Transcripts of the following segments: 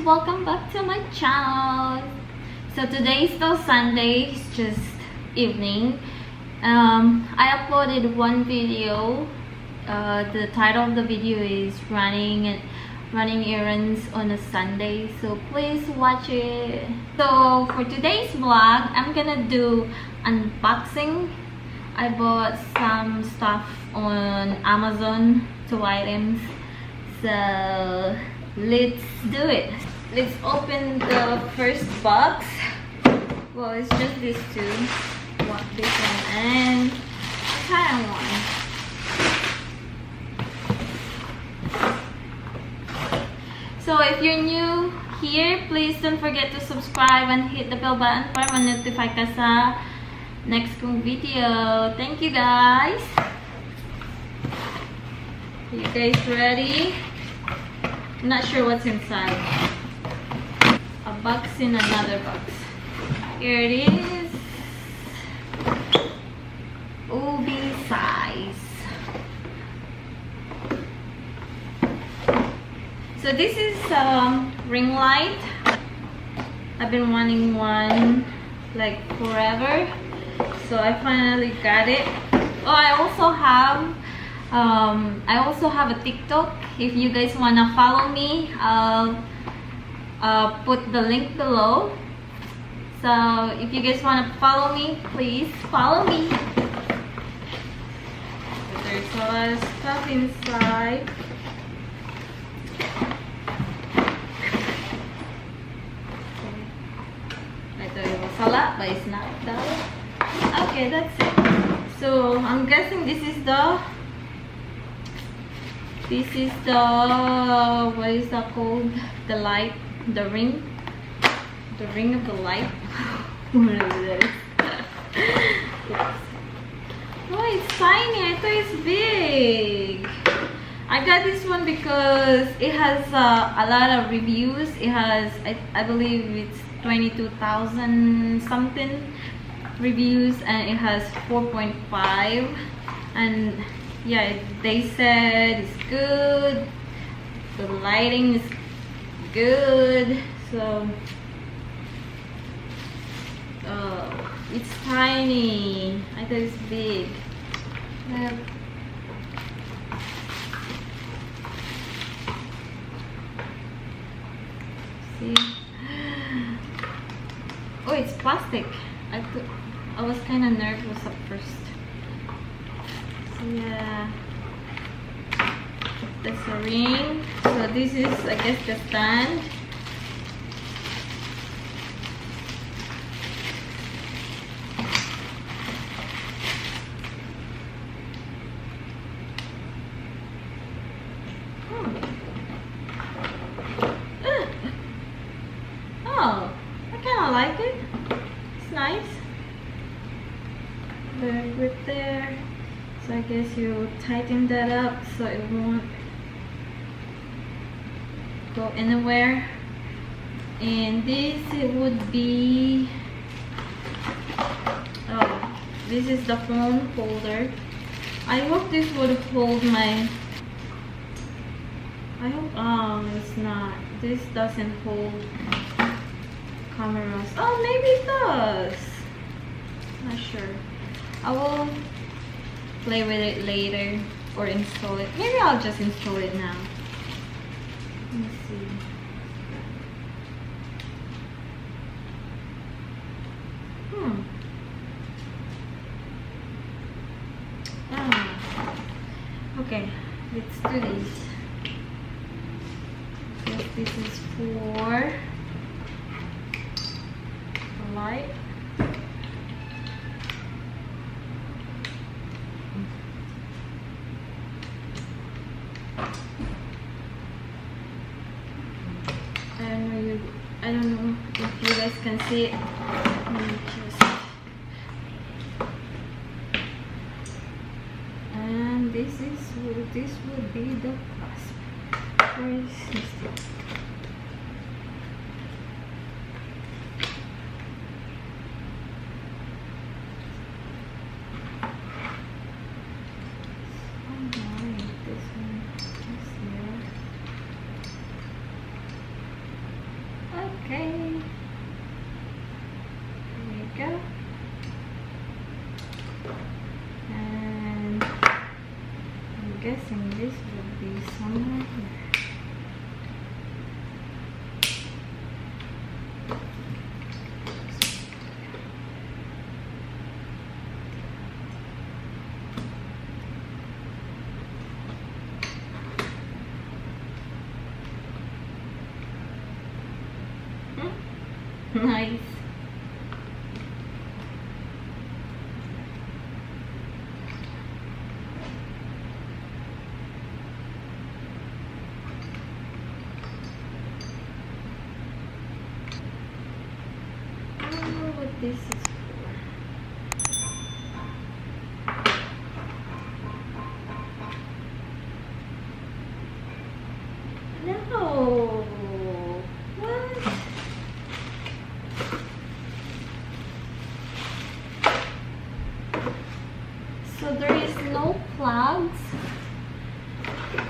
welcome back to my channel. So today is still Sunday, it's just evening. I uploaded one video. The title of the video is running errands on a Sunday, so please watch it. So for today's vlog, I'm gonna do unboxing. I bought some stuff on Amazon, 2 items. So let's do it. Let's open the first box. Well, it's just these two. This one and the Thailand one. So if you're new here, please don't forget to subscribe and hit the bell button para ma-notify ka sa next kong video. Thank you guys. Are you guys ready? I'm not sure what's inside. A box in another box. Here it is. Ubi size. So this is ring light. I've been wanting one like forever, so I finally got it. Oh, I also have a TikTok. If you guys wanna follow me, I'll put the link below. So if you guys wanna follow me, please follow me. So there's a lot of stuff inside. I thought it was a lot, but it's not though. Okay, that's it. So I'm guessing this is the what is that called? The light, the ring of the light. What is this? Oh, it's tiny. I thought it's big. I got this one because it has a lot of reviews. It has, I believe it's 22,000 something reviews, and it has 4.5, and yeah, they said it's good, the lighting is good. So it's tiny. I thought it's big. See? Oh, it's plastic. I was kind of nervous at first. So yeah, that's a ring. So this is, I guess, the stand. Oh, I kind of like it. It's nice. The grip there. So I guess you tighten that up so it won't go anywhere. And this, it would be, oh, this is the phone holder. I hope this would hold my, I hope, oh, it's not. This doesn't hold cameras. Oh, maybe it does. Not sure. I will play with it later or install it. Maybe I'll just install it now. Let me see. Okay, let's do this. So this is for the light. I don't know if you guys can see it. Let me just, and this would be the clasp. Where is this? guessing this would be somewhere here. Nice. I don't know what this is for. No. What? So there is no plugs,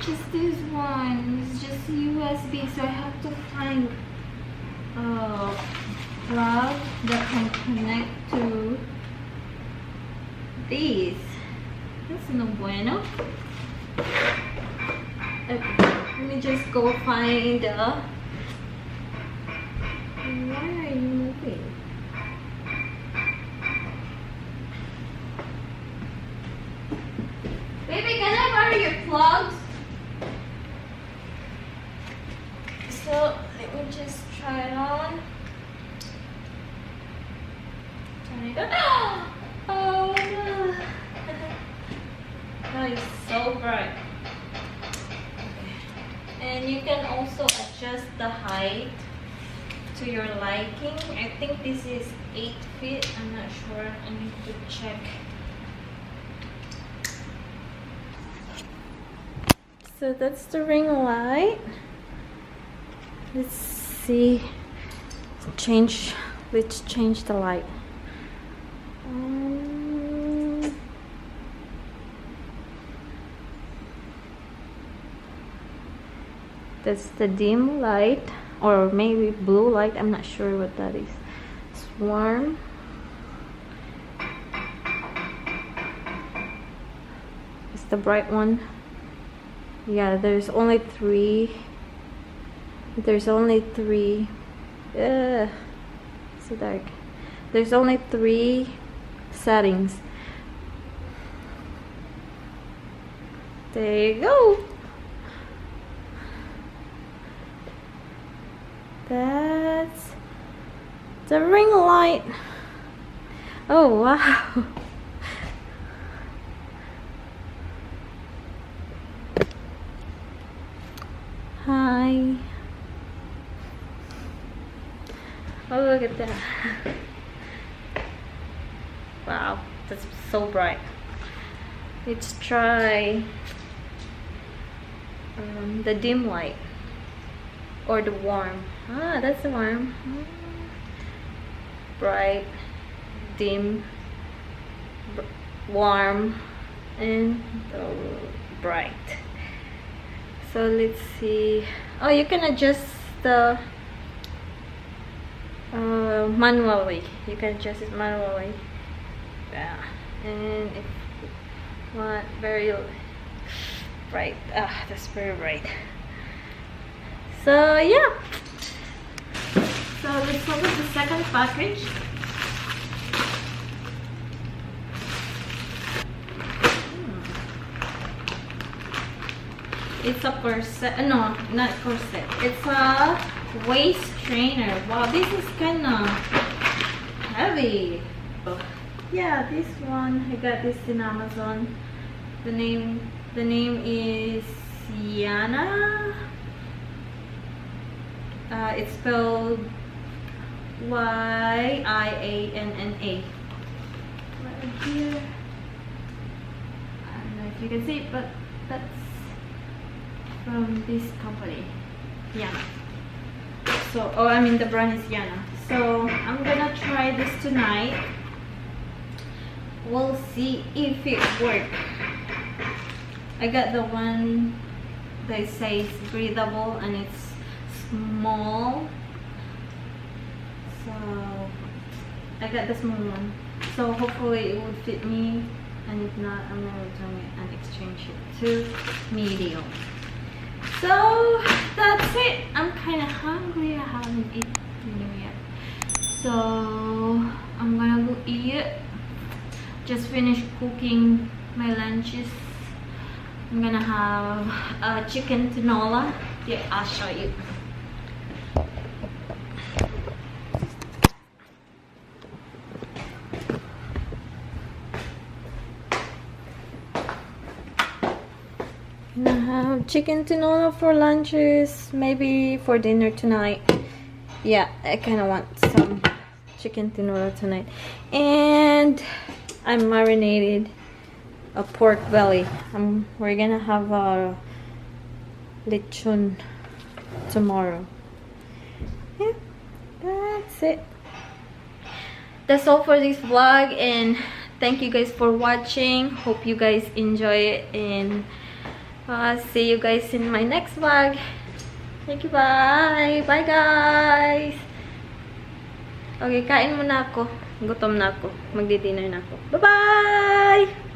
just this one. It's just USB, so I have to find a plug that can connect to these. That's no bueno. Okay, let me just go find the... Why are you moving? Baby, can I borrow your plugs? So let me just try it on. Turn it on. Oh no. Oh, it's so bright. Okay. And you can also adjust the height to your liking. I think this is 8 feet. I'm not sure. I need to check. So that's the ring light. Let's see. Let's change the light. That's the dim light, or maybe blue light. I'm not sure what that is. It's warm. It's the bright one. Yeah, there's only three. So dark. There's only 3 settings. There you go. That's the ring light. Oh wow. Hi. Oh, look at that. Wow, that's so bright. Let's try the dim light or the warm. Ah, that's the warm. Bright, dim, warm, and bright. So let's see. Oh, you can adjust the manually. You can adjust it manually. Yeah. And if you want very bright, that's very bright. So yeah. So let's open the second package. It's a corset. No, not corset. It's a waist trainer. Wow, this is kind of heavy. Yeah, this one I got this in Amazon. The name is Yana. It's spelled Y-I-A-N-N-A. Right here. I don't know if you can see it, but that's from this company, Yana. So, I mean the brand is Yana. So I'm gonna try this tonight. We'll see if it works. I got the one that says breathable and it's small. So I got the small one. So hopefully it will fit me and if not, I'm gonna return it and exchange it to medium. So that's it. I'm kind of hungry. I haven't eaten dinner yet, so I'm gonna go eat. Just finished cooking my lunches. I'm gonna have a chicken tinola. Yeah, I'll show you. Gonna have chicken tinola for lunches, maybe for dinner tonight. Yeah, I kind of want some chicken tinola tonight. And I marinated a pork belly. We're gonna have a lechon tomorrow. Yeah, that's it. That's all for this vlog, and thank you guys for watching. Hope you guys enjoy it, and see you guys in my next vlog. Thank you, bye. Bye guys. Okay, kain muna ako. Gutom na ako. Magdi-dinner na ako. Bye-bye!